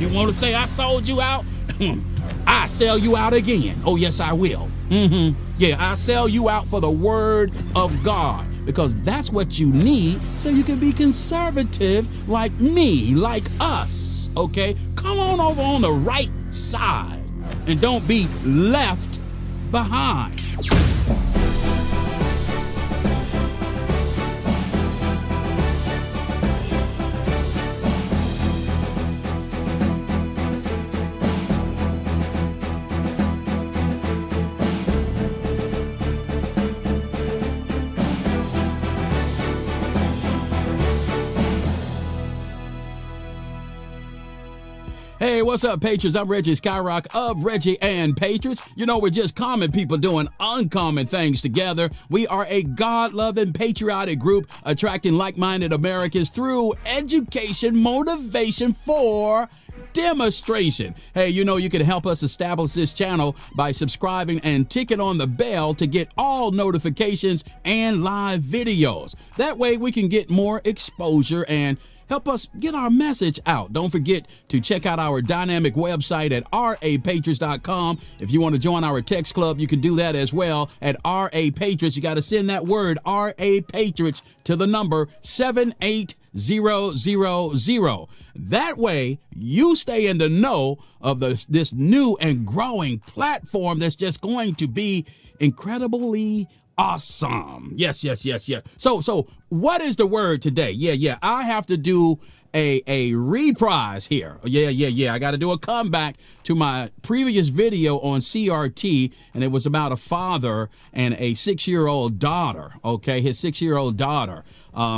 You want to say I sold you out? I sell you out again. Oh, yes, I will. Yeah, I sell you out for the word of God, because that's what you need so you can be conservative like me, like us, okay? Come on over on the right side and don't be left behind. Hey, what's up, Patriots? I'm Reggie Skyrock of Reggie and Patriots. You know, we're just common people doing uncommon things together. We are a God-loving, patriotic group attracting like-minded Americans through education, motivation for demonstration. Hey, you know, you can help us establish this channel by subscribing and ticking on the bell to get all notifications and live videos. That way we can get more exposure and help us get our message out. Don't forget to check out our dynamic website at rapatriots.com. If you want to join our text club, you can do that as well at RA Patriots. You got to send that word RA Patriots to the number 78000. That way you stay in the know of this new and growing platform that's just going to be incredibly awesome. Yes. So what is the word today? Yeah. I have to do a reprise here. Yeah. I got to do a comeback to my previous video on CRT, and it was about a father and a 6-year-old daughter. Okay, his 6-year-old daughter.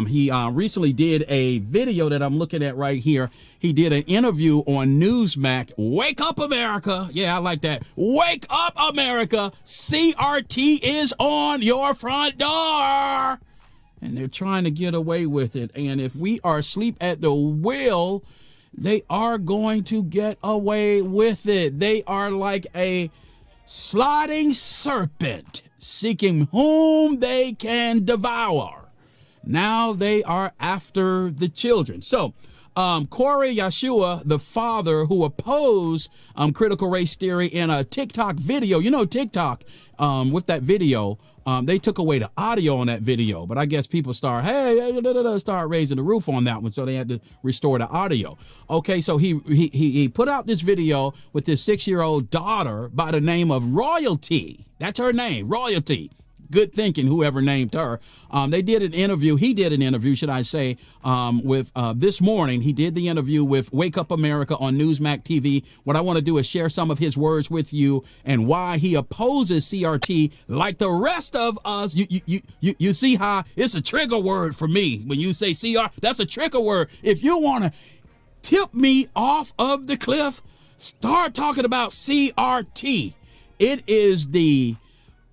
He recently did a video that I'm looking at right here. He did an interview on Newsmax. Wake up, America. Yeah, I like that. Wake up, America. CRT is on your front door. And they're trying to get away with it. And if we are asleep at the wheel, they are going to get away with it. They are like a sliding serpent seeking whom they can devour. Now they are after the children. So Corey Yeshua, the father who opposed critical race theory in a TikTok video, you know, TikTok, with that video, they took away the audio on that video, but I guess people start raising the roof on that one, so they had to restore the audio. Okay, so he put out this video with his 6-year-old daughter by the name of Royalty. That's her name, Royalty. Good thinking, whoever named her. He did an interview, should I say, with this morning. He did the interview with Wake Up America on Newsmax TV. What I want to do is share some of his words with you and why he opposes CRT like the rest of us. You see how it's a trigger word for me. When you say CR, that's a trigger word. If you want to tip me off of the cliff, start talking about CRT. It is the...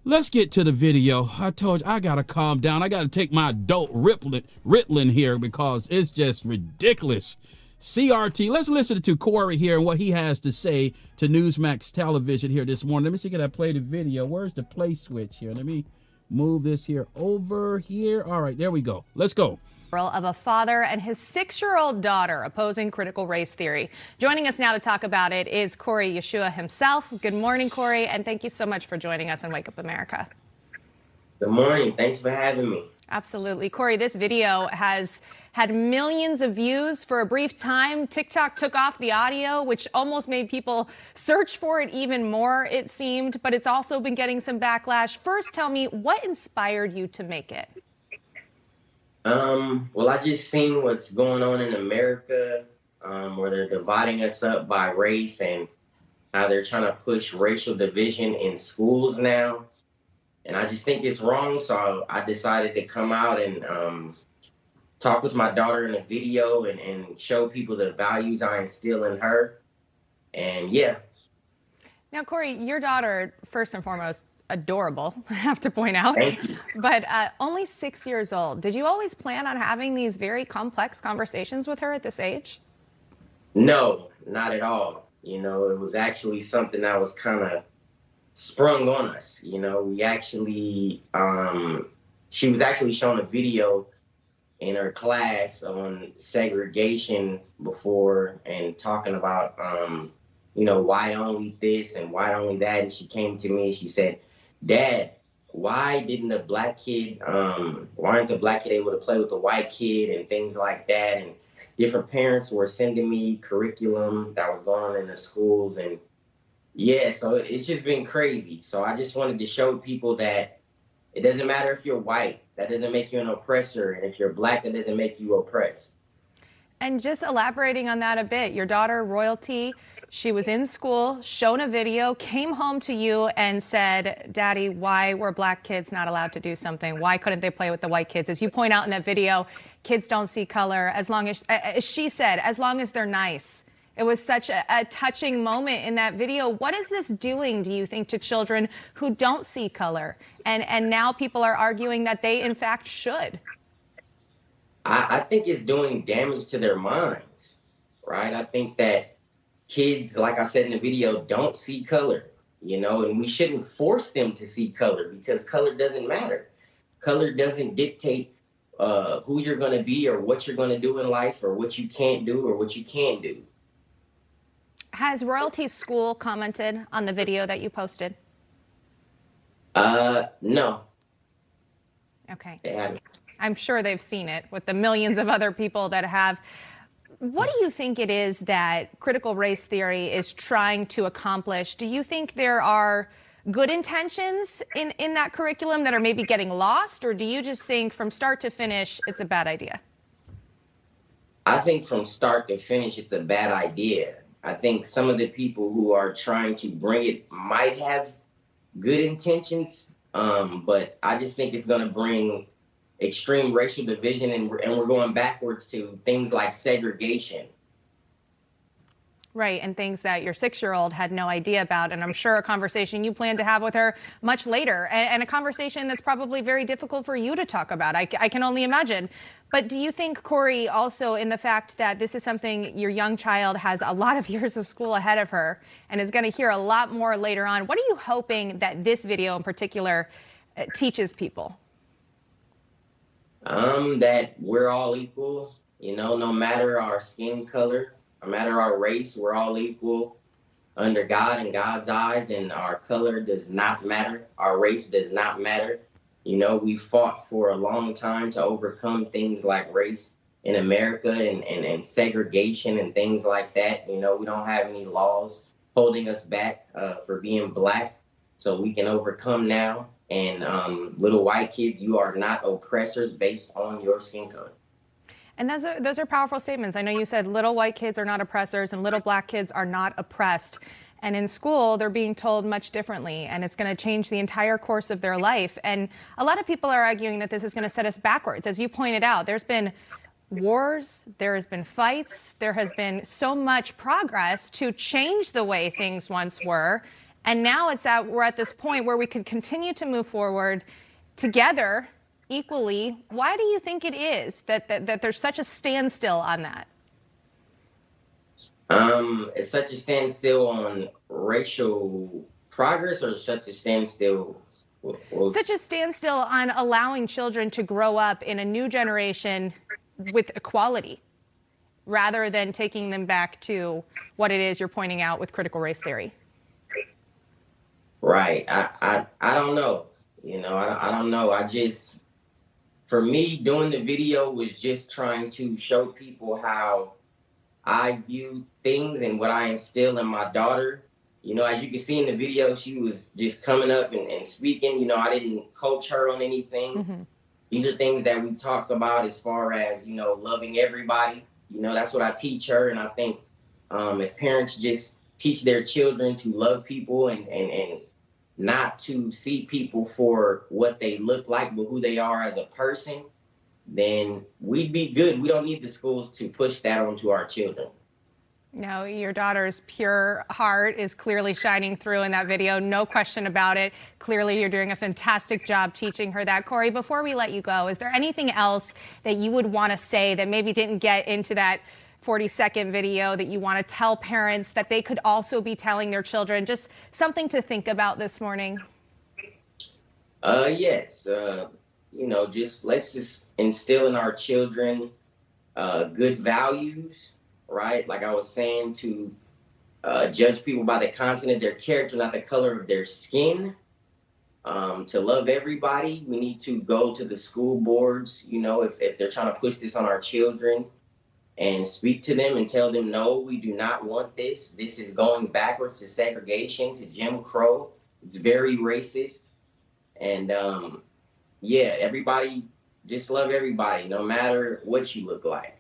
Let's get to the video. I told you I got to calm down. I got to take my adult Ritalin here because it's just ridiculous. CRT. Let's listen to Corey here and what he has to say to Newsmax television here this morning. Let me see, can I play the video? Where's the play switch here? Let me move this here over here. All right, there we go. Let's go. Of a father and his 6-year-old daughter opposing critical race theory. Joining us now to talk about it is Corey Yeshua himself. Good morning, Corey, and thank you so much for joining us on Wake Up America. Good morning. Thanks for having me. Absolutely. Corey, this video has had millions of views for a brief time. TikTok took off the audio, which almost made people search for it even more, it seemed, but it's also been getting some backlash. First, tell me, what inspired you to make it? Well, I just seen what's going on in America, where they're dividing us up by race and how they're trying to push racial division in schools now. And I just think it's wrong. So I decided to come out and talk with my daughter in a video and show people the values I instill in her. And yeah. Now, Corey, your daughter, first and foremost, adorable, I have to point out. Thank you. But only 6 years old. Did you always plan on having these very complex conversations with her at this age? No, not at all. You know, it was actually something that was kind of sprung on us. You know, we actually, she was actually shown a video in her class on segregation before and talking about, white only this and white only that. And she came to me and she said, Dad, why aren't the black kid able to play with the white kid and things like that? And different parents were sending me curriculum that was going on in the schools. And yeah, so it's just been crazy. So I just wanted to show people that it doesn't matter if you're white, that doesn't make you an oppressor. And if you're black, that doesn't make you oppressed. And just elaborating on that a bit, your daughter, Royalty, she was in school, shown a video, came home to you and said, Daddy, why were black kids not allowed to do something? Why couldn't they play with the white kids? As you point out in that video, kids don't see color as long as she said, as long as they're nice. It was such a touching moment in that video. What is this doing, do you think, to children who don't see color? And now people are arguing that they, in fact, should. I think it's doing damage to their minds, right? I think that kids, like I said in the video, don't see color, and we shouldn't force them to see color because color doesn't matter. Color doesn't dictate who you're going to be or what you're going to do in life or what you can't do or what you can do. Has Royalty's school commented on the video that you posted? No. Okay. They haven't. I'm sure they've seen it with the millions of other people that have. What do you think it is that critical race theory is trying to accomplish? Do you think there are good intentions in that curriculum that are maybe getting lost? Or do you just think from start to finish, it's a bad idea? I think from start to finish, it's a bad idea. I think some of the people who are trying to bring it might have good intentions, but I just think it's going to bring extreme racial division, and we're going backwards to things like segregation. Right, and things that your 6-year-old had no idea about, and I'm sure a conversation you plan to have with her much later, and a conversation that's probably very difficult for you to talk about. I can only imagine. But do you think, Corey, also in the fact that this is something your young child has a lot of years of school ahead of her and is going to hear a lot more later on, what are you hoping that this video in particular teaches people? That we're all equal, no matter our skin color, no matter our race, we're all equal under God and God's eyes, and our color does not matter. Our race does not matter. We fought for a long time to overcome things like race in America and segregation and things like that. We don't have any laws holding us back for being black, so we can overcome now. And little white kids, you are not oppressors based on your skin color. And those are powerful statements. I know you said little white kids are not oppressors and little black kids are not oppressed. And in school, they're being told much differently, and it's going to change the entire course of their life. And a lot of people are arguing that this is going to set us backwards. As you pointed out, there's been wars, there has been fights, there has been so much progress to change the way things once were. And now we're at this point where we could continue to move forward together equally. Why do you think it is that there's such a standstill on that? It's such a standstill on racial progress, or such a standstill? Such a standstill on allowing children to grow up in a new generation with equality, rather than taking them back to what it is you're pointing out with critical race theory. Right. I don't know. I don't know. For me, doing the video was just trying to show people how I view things and what I instill in my daughter. As you can see in the video, she was just coming up and speaking. I didn't coach her on anything. Mm-hmm. These are things that we talk about as far as, loving everybody. That's what I teach her. And I think if parents just teach their children to love people and not to see people for what they look like, but who they are as a person, then we'd be good. We don't need the schools to push that onto our children. No, your daughter's pure heart is clearly shining through in that video. No question about it. Clearly, you're doing a fantastic job teaching her that. Corey, before we let you go, is there anything else that you would want to say that maybe didn't get into that 40-second video that you want to tell parents that they could also be telling their children? Just something to think about this morning. Yes. let's just instill in our children good values, right? Like I was saying, to judge people by the content of their character, not the color of their skin. To love everybody, we need to go to the school boards, if they're trying to push this on our children, and speak to them and tell them, no, we do not want this. This is going backwards to segregation, to Jim Crow. It's very racist. And everybody, just love everybody, no matter what you look like.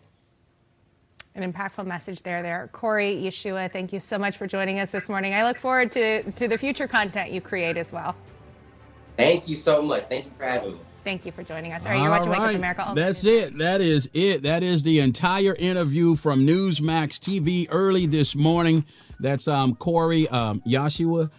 An impactful message there. Corey, Yeshua, thank you so much for joining us this morning. I look forward to the future content you create as well. Thank you so much. Thank you for having me. Thank you for joining us. All right, you're watching Wake Up America. That's it. That is it. That is the entire interview from Newsmax TV early this morning. That's Corey Yeshua,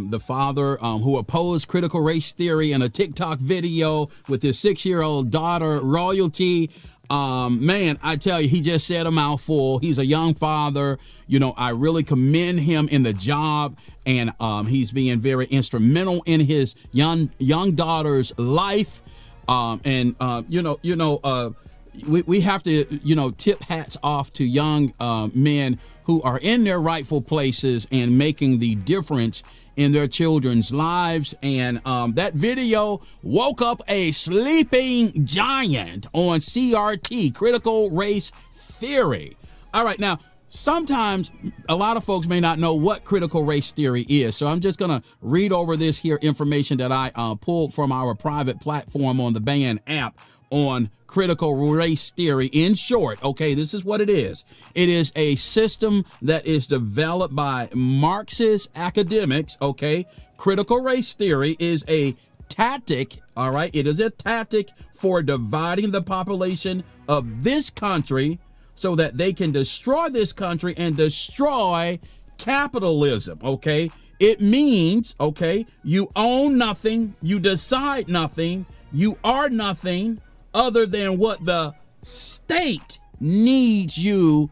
the father who opposed critical race theory in a TikTok video with his 6-year-old daughter, Royalty. Man, I tell you, he just said a mouthful. He's a young father. I really commend him in the job, and he's being very instrumental in his young daughter's life. We have to, tip hats off to young men who are in their rightful places and making the difference in their children's lives. And that video woke up a sleeping giant on CRT, critical race theory. All right, now, sometimes a lot of folks may not know what critical race theory is. So I'm just going to read over this here information that I pulled from our private platform on the Band app on critical race theory. In short, okay, this is what it is. It is a system that is developed by Marxist academics, okay? Critical race theory is a tactic, all right? It is a tactic for dividing the population of this country so that they can destroy this country and destroy capitalism, okay? It means, okay, you own nothing, you decide nothing, you are nothing other than what the state needs you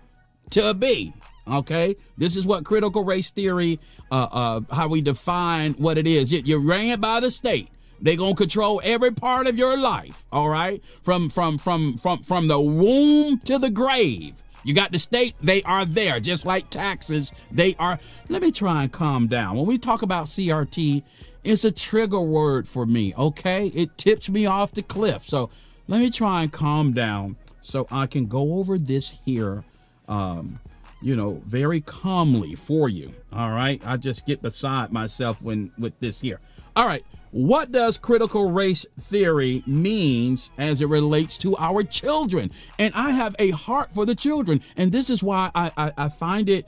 to be, okay? This is what critical race theory, how we define what it is. You're ran by the state. They're going to control every part of your life, all right? From the womb to the grave. You got the state, they are there, just like taxes, they are. Let me try and calm down. When we talk about CRT, it's a trigger word for me, okay? It tips me off the cliff. So let me try and calm down so I can go over this here, very calmly for you, all right? I just get beside myself with this here. All right, what does critical race theory means as it relates to our children? And I have a heart for the children, and this is why I find it,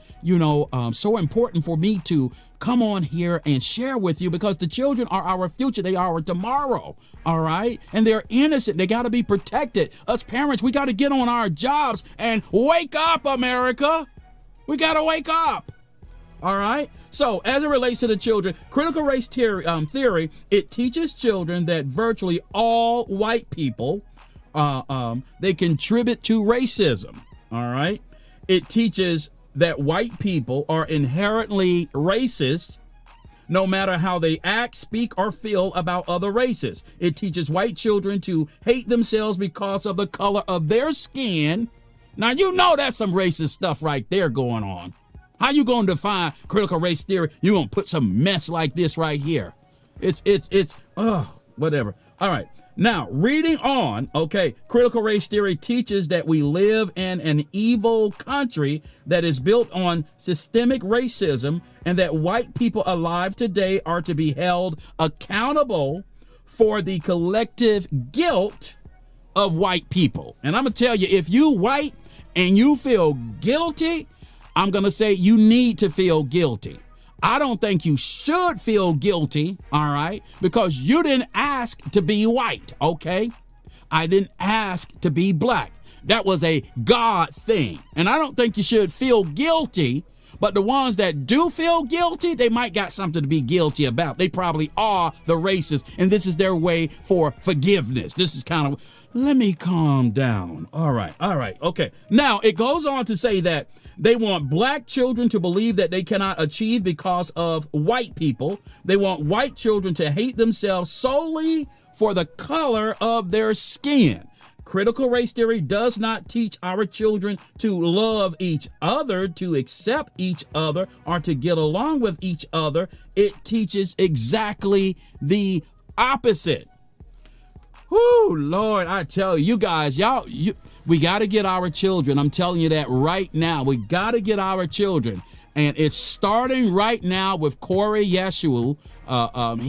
so important for me to come on here and share with you, because the children are our future. They are our tomorrow, all right? And they're innocent. They got to be protected. Us parents, we got to get on our jobs and wake up, America. We got to wake up. All right. So as it relates to the children, critical race theory, it teaches children that virtually all white people, they contribute to racism. All right. It teaches that white people are inherently racist, no matter how they act, speak, or feel about other races. It teaches white children to hate themselves because of the color of their skin. Now, that's some racist stuff right there going on. How you going to define critical race theory? You're going to put some mess like this right here. It's whatever. All right. Now, reading on, okay, critical race theory teaches that we live in an evil country that is built on systemic racism, and that white people alive today are to be held accountable for the collective guilt of white people. And I'm going to tell you, if you white and you feel guilty, I'm going to say you need to feel guilty. I don't think you should feel guilty, all right, because you didn't ask to be white, okay? I didn't ask to be black. That was a God thing. And I don't think you should feel guilty, but the ones that do feel guilty, they might got something to be guilty about. They probably are the racists, and this is their way for forgiveness. This is kind of, let me calm down. All right, okay. Now, it goes on to say that they want black children to believe that they cannot achieve because of white people. They want white children to hate themselves solely for the color of their skin. Critical race theory does not teach our children to love each other, to accept each other, or to get along with each other. It teaches exactly the opposite. Whoo, Lord, I tell you guys, we got to get our children. I'm telling you that right now. We got to get our children. And it's starting right now with Corey Yeshua.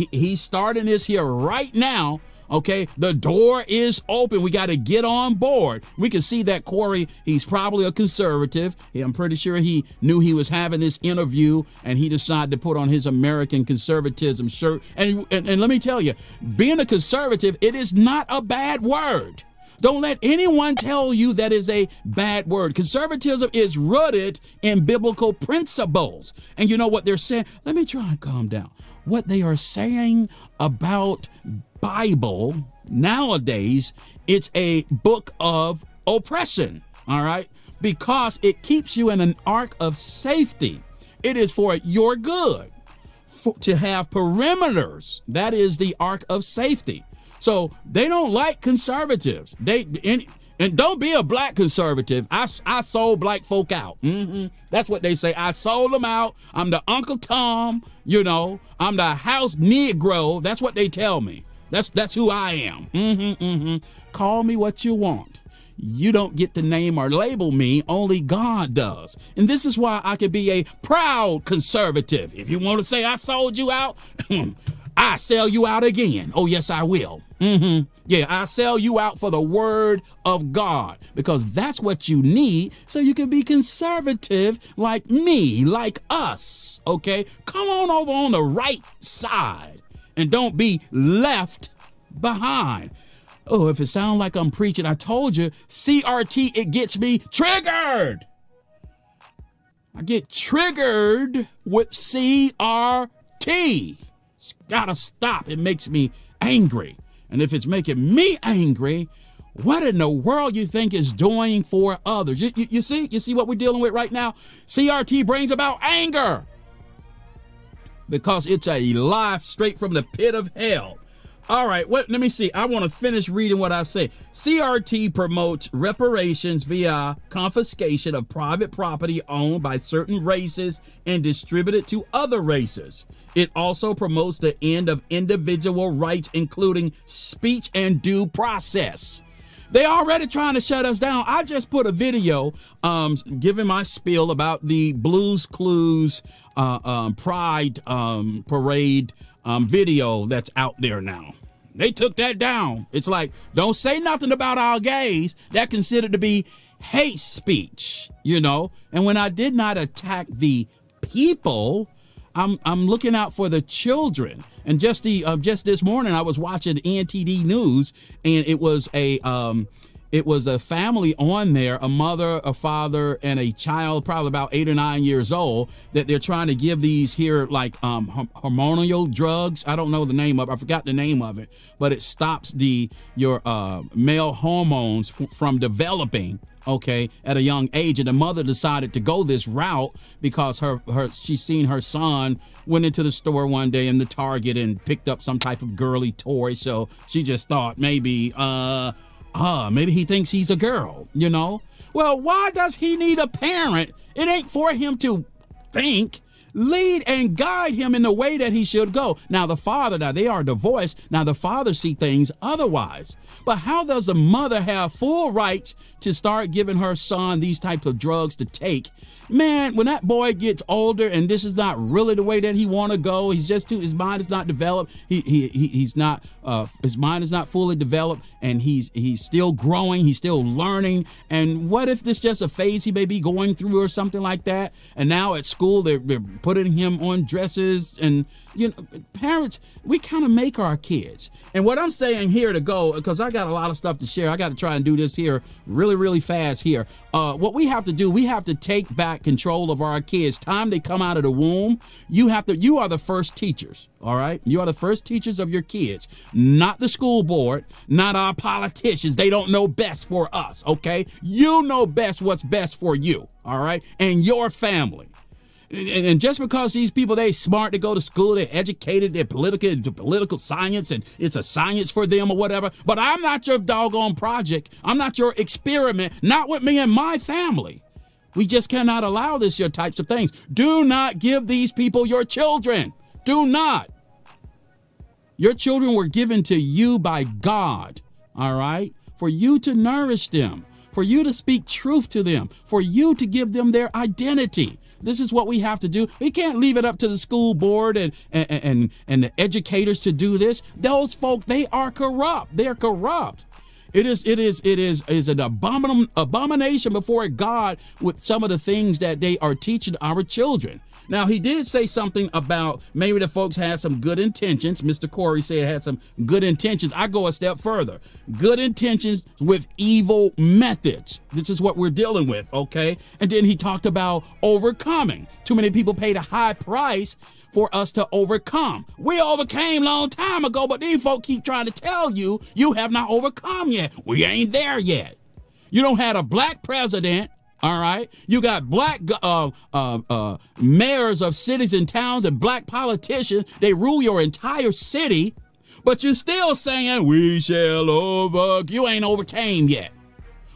He's starting this here right now. Okay, the door is open. We got to get on board. We can see that Corey, he's probably a conservative. I'm pretty sure he knew he was having this interview and he decided to put on his American conservatism shirt. And let me tell you, being a conservative, it is not a bad word. Don't let anyone tell you that is a bad word. Conservatism is rooted in biblical principles. And you know what they're saying? Let me try and calm down. What they are saying about Bible nowadays, it's a book of oppression, all right? Because it keeps you in an ark of safety. It is for your good to have perimeters. That is the ark of safety. So they don't like conservatives. And don't be a black conservative. I sold black folk out. That's what they say. I sold them out. I'm the Uncle Tom, I'm the house Negro. That's what they tell me. That's who I am. Call me what you want. You don't get to name or label me. Only God does. And this is why I can be a proud conservative. If you want to say I sold you out, I sell you out again. Oh, yes, I will. Yeah, I sell you out for the word of God, because that's what you need so you can be conservative like me, like us, okay? Come on over on the right side and don't be left behind. Oh, if it sounds like I'm preaching, I told you, CRT, it gets me triggered. I get triggered with CRT. It's gotta stop. It makes me angry. And if it's making me angry, what in the world you think is doing for others? You see what we're dealing with right now? CRT brings about anger because it's a lie straight from the pit of hell. All right, let me see. I want to finish reading what I say. CRT promotes reparations via confiscation of private property owned by certain races and distributed to other races. It also promotes the end of individual rights, including speech and due process. They already trying to shut us down. I just put a video giving my spiel about the Blues Clues Pride Parade video that's out there now. They took that down. It's like, don't say nothing about our gays. That's considered to be hate speech, And when I did not attack the people, I'm looking out for the children. And just this morning, I was watching NTD News, and it was a family on there, a mother, a father, and a child, probably about 8 or 9 years old, that they're trying to give these here like hormonal drugs. I don't know the name of it. I forgot the name of it, but it stops your male hormones from developing. Okay, at a young age, and the mother decided to go this route because she's seen her son went into the store one day in the Target and picked up some type of girly toy. So she just thought maybe he thinks he's a girl, Well, why does he need a parent? It ain't for him to think. Lead and guide him in the way that he should go. Now, the father, they are divorced. Now, the father see things otherwise. But how does the mother have full rights to start giving her son these types of drugs to take? Man, when that boy gets older and this is not really the way that he want to go, his mind is not developed. He's not, his mind is not fully developed, and he's still growing. He's still learning. And what if this just a phase he may be going through or something like that? And now at school, they're putting him on dresses, and parents, we kind of make our kids. And what I'm saying here to go, because I got a lot of stuff to share, I got to try and do this here really, really fast here. What we have to do, we have to take back control of our kids. Time they come out of the womb, you are the first teachers. All right, you are the first teachers of your kids, not the school board, not our politicians. They don't know best for us. Okay, you know best what's best for you. All right, and your family. And just because these people, they smart, they go to school, they're educated, they're political science, and it's a science for them or whatever. But I'm not your doggone project. I'm not your experiment, not with me and my family. We just cannot allow this here types of things. Do not give these people your children. Do not. Your children were given to you by God, all right, for you to nourish them, for you to speak truth to them, for you to give them their identity. This is what we have to do. We can't leave it up to the school board and the educators to do this. Those folk, they are corrupt. They're corrupt. It is an abomination before God with some of the things that they are teaching our children. Now, he did say something about maybe the folks had some good intentions. Mr. Corey said had some good intentions. I go a step further. Good intentions with evil methods. This is what we're dealing with, okay? And then he talked about overcoming. Too many people paid a high price for us to overcome. We overcame a long time ago, but these folk keep trying to tell you, you have not overcome yet. We ain't there yet. You don't have a black president. All right. You got black mayors of cities and towns and black politicians. They rule your entire city, but you're still saying we shall you ain't overcame yet.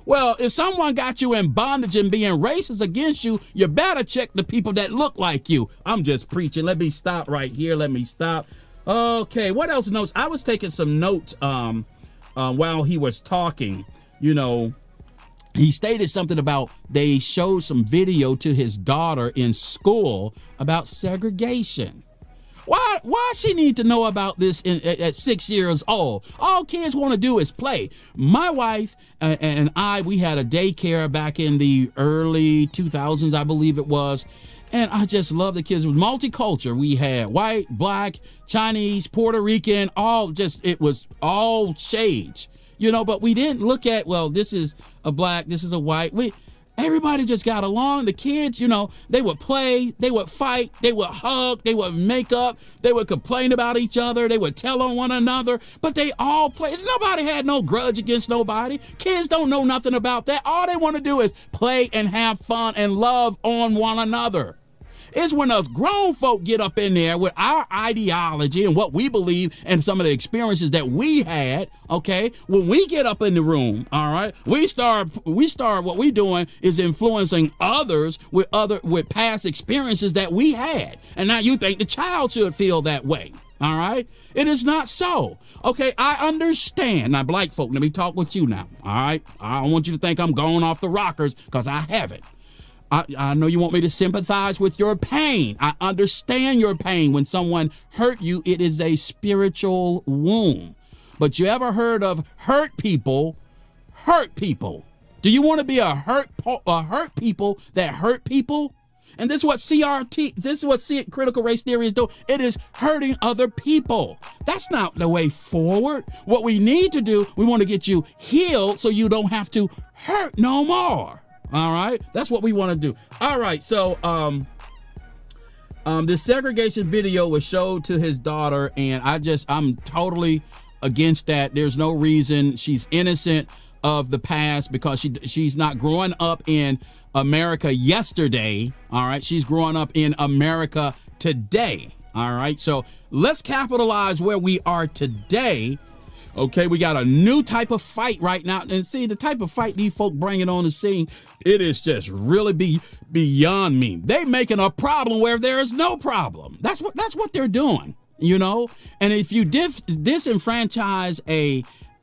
Well, if someone got you in bondage and being racist against you, you better check the people that look like you. I'm just preaching. Let me stop right here. Let me stop. Okay. What else notes? I was taking some notes while he was talking, you know. He stated something about they showed some video to his daughter in school about segregation. Why she need to know about this at 6 years old? All kids want to do is play. My wife and I, we had a daycare back in the early 2000s, I believe it was. And I just love the kids. It was multicultural. We had white, black, Chinese, Puerto Rican, it was all shades. You know, but we didn't look at, well, this is a black, this is a white. Everybody just got along. The kids, you know, they would play, they would fight, they would hug, they would make up, they would complain about each other, they would tell on one another, but they all played. Nobody had no grudge against nobody. Kids don't know nothing about that. All they want to do is play and have fun and love on one another. It's when us grown folk get up in there with our ideology and what we believe and some of the experiences that we had, okay? When we get up in the room, all right, we start what we doing is influencing others with past experiences that we had. And now you think the child should feel that way. All right. It is not so. Okay. I understand. Now, black folk, let me talk with you now. All right. I don't want you to think I'm going off the rockers because I haven't. I know you want me to sympathize with your pain. I understand your pain. When someone hurt you, it is a spiritual wound. But you ever heard of hurt people? Hurt people. Do you want to be a hurt people that hurt people? And this is what CRT, this is what critical race theory is doing. It is hurting other people. That's not the way forward. What we need to do, we want to get you healed so you don't have to hurt no more. All right, that's what we want to do. All right, so this segregation video was showed to his daughter, and I'm totally against that. There's no reason. She's innocent of the past because she's not growing up in America yesterday. All right, she's growing up in America today. All right, so let's capitalize where we are today. Okay, we got a new type of fight right now. And see, the type of fight these folk bringing on the scene, it is just really beyond me. They making a problem where there is no problem. That's what they're doing, you know? And if you disenfranchise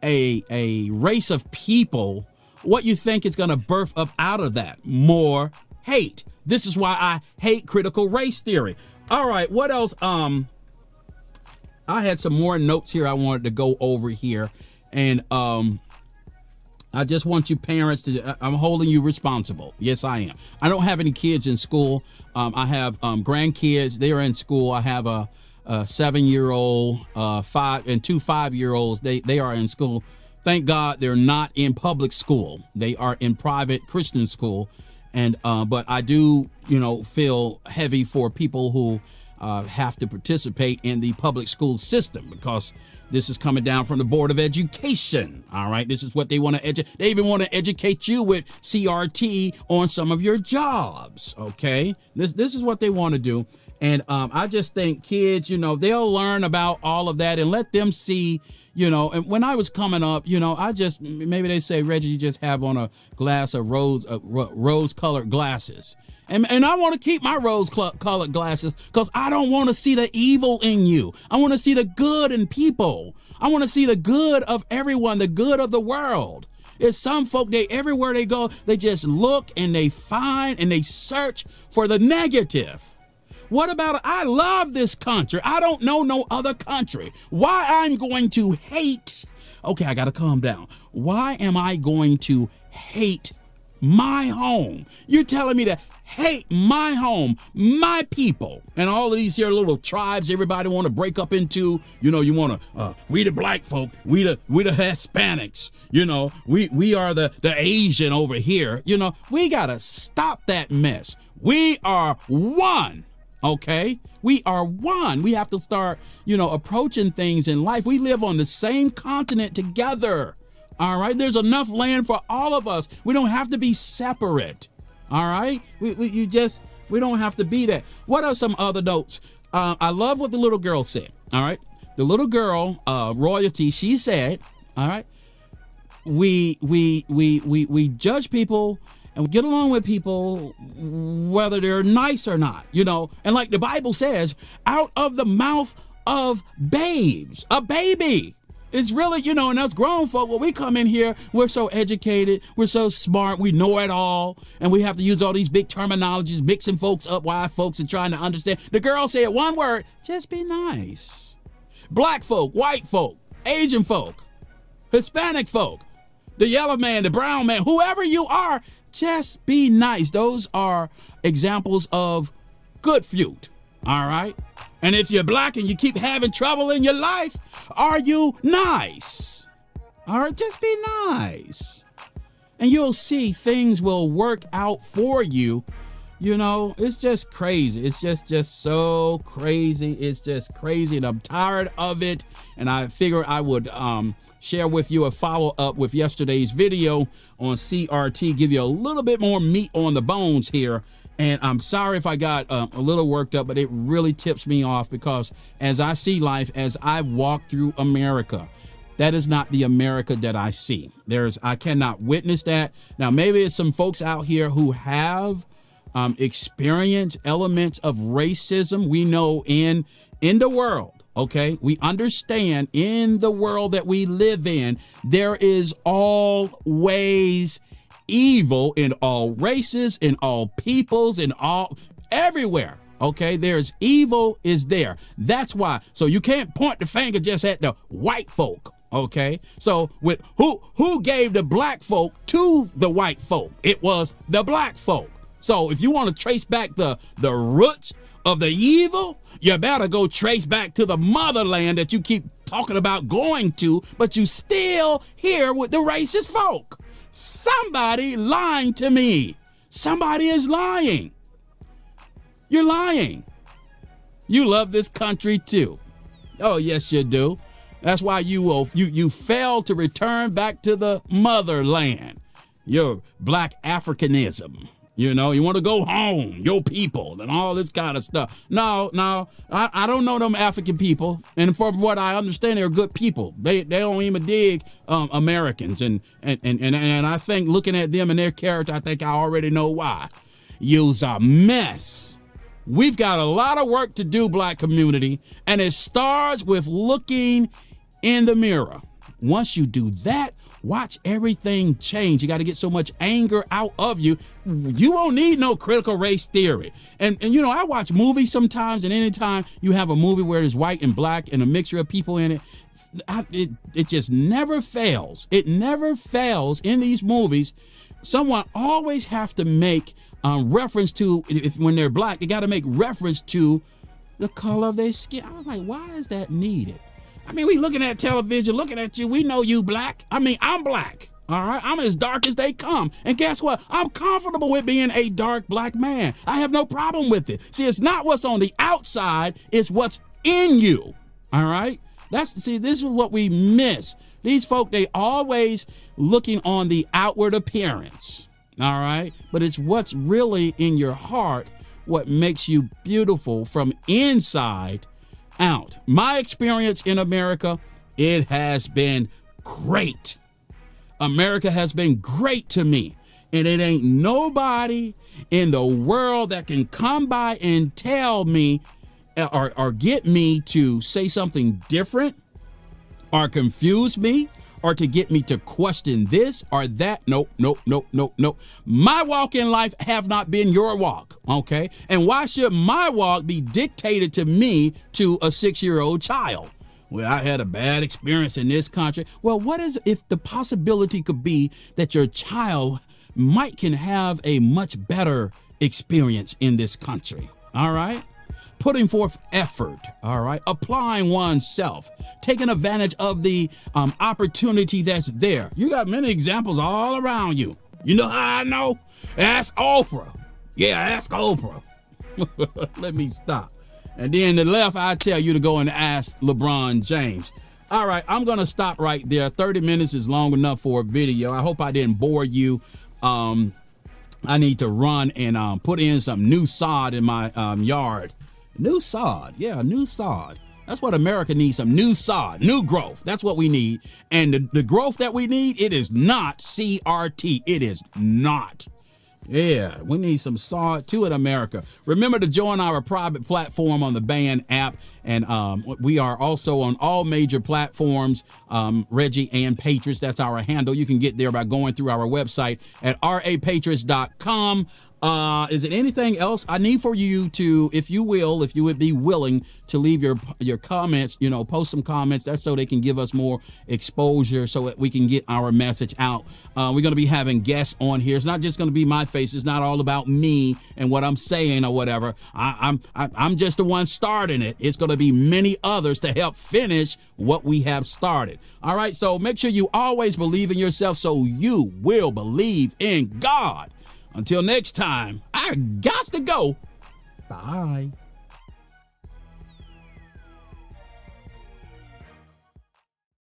a race of people, what you think is going to birth up out of that? More hate. This is why I hate critical race theory. All right, what else? I had some more notes here I wanted to go over here. And I just want you parents to, I'm holding you responsible. Yes, I am. I don't have any kids in school. I have grandkids. They're in school. I have a 7-year-old, 5 and 2 5-year-olds. They are in school. Thank God they're not in public school. They are in private Christian school. And but I do, feel heavy for people who have to participate in the public school system because This is coming down from the Board of Education. All right. This is what they want to they even want to educate you with CRT on some of your jobs. OK, this is what they want to do. And I just think kids, they'll learn about all of that and let them see, and when I was coming up, maybe they say, Reggie, you just have on a glass of rose colored glasses. And I want to keep my rose colored glasses because I don't want to see the evil in you. I want to see the good in people. I want to see the good of everyone, the good of the world. It's some folk, everywhere they go, they just look and they find and they search for the negative. What about, I love this country. I don't know no other country. Why I'm going to hate, okay, I got to calm down. Why am I going to hate my home? You're telling me to hate my home, my people, and all of these here little tribes everybody want to break up into, you want to, we the black folk, we the Hispanics, we are the Asian over here. We got to stop that mess. We are one. Okay, we are one. We have to start, approaching things in life. We live on the same continent together. All right. There's enough land for all of us. We don't have to be separate. All right. We don't have to be that. What are some other notes? I love what the little girl said. All right. The little girl, Royalty, she said, all right, we judge people and we get along with people whether they're nice or not, and like the Bible says, out of the mouth of babes, a baby is really, and us grown folk, when we come in here, we're so educated, we're so smart, we know it all, and we have to use all these big terminologies, mixing folks up, while folks are trying to understand. The girl said one word, just be nice. Black folk, white folk, Asian folk, Hispanic folk, the yellow man, the brown man, whoever you are, just be nice. Those are examples of good fruit. All right. And if you're black and you keep having trouble in your life, are you nice? All right. Just be nice. And you'll see things will work out for you. It's just crazy. It's just so crazy. It's just crazy. And I'm tired of it. And I figured I would share with you a follow up with yesterday's video on CRT, give you a little bit more meat on the bones here. And I'm sorry if I got a little worked up, but it really tips me off because as I see life, as I walk through America, that is not the America that I see. I cannot witness that. Now, maybe it's some folks out here who have experience elements of racism. We know in the world, okay, we understand in the world that we live in, there is always evil in all races, in all peoples, in all everywhere. Okay, there's evil is there. That's why. So you can't point the finger just at the white folk. Okay, so with who gave the black folk to the white folk? It was the black folk. So if you want to trace back the roots of the evil, you better go trace back to the motherland that you keep talking about going to, but you still here with the racist folk. Somebody lying to me. Somebody is lying. You're lying. You love this country too. Oh, yes, you do. That's why you fail to return back to the motherland. Your black Africanism. You want to go home, your people, and all this kind of stuff. No, I don't know them African people. And from what I understand, they're good people. They don't even dig Americans. And I think looking at them and their character, I think I already know why. You's a mess. We've got a lot of work to do, black community. And it starts with looking in the mirror. Once you do that, watch everything change. You got to get so much anger out of you. You won't need no critical race theory. And I watch movies sometimes, and anytime you have a movie where there's white and black and a mixture of people in it, it just never fails. It never fails in these movies. Someone always have to make reference to, when they're black, they got to make reference to the color of their skin. I was like, why is that needed? I mean, we looking at television, looking at you. We know you black. I mean, I'm black. All right. I'm as dark as they come. And guess what? I'm comfortable with being a dark black man. I have no problem with it. See, it's not what's on the outside. It's what's in you. All right. This is what we miss. These folk, they always looking on the outward appearance. All right. But it's what's really in your heart, what makes you beautiful from inside out. My experience in America, it has been great. America has been great to me. And it ain't nobody in the world that can come by and tell me or get me to say something different or confuse me or to get me to question this or that. Nope. My walk in life have not been your walk, okay? And why should my walk be dictated to me to a 6-year-old child? Well, I had a bad experience in this country. Well, what is if the possibility could be that your child can have a much better experience in this country? All right. Putting forth effort, all right, applying oneself, taking advantage of the opportunity that's there. You got many examples all around you. You know how I know? Ask Oprah. Yeah, ask Oprah. Let me stop. And then the left, I tell you to go and ask LeBron James. All right, I'm going to stop right there. 30 minutes is long enough for a video. I hope I didn't bore you. I need to run and put in some new sod in my yard. New sod. Yeah, new sod. That's what America needs, some new sod, new growth. That's what we need. And the growth that we need, it is not CRT. It is not. Yeah, we need some sod too in America. Remember to join our private platform on the Band app. And we are also on all major platforms, Reggie and Patriots. That's our handle. You can get there by going through our website at rapatriots.com. Is it anything else I need for you to, if you would be willing to leave your comments, post some comments. That's so they can give us more exposure so that we can get our message out. We're going to be having guests on here. It's not just going to be my face. It's not all about me and what I'm saying or whatever. I'm just the one starting it. It's going to be many others to help finish what we have started. All right. So make sure you always believe in yourself so you will believe in God. Until next time, I got to go. Bye.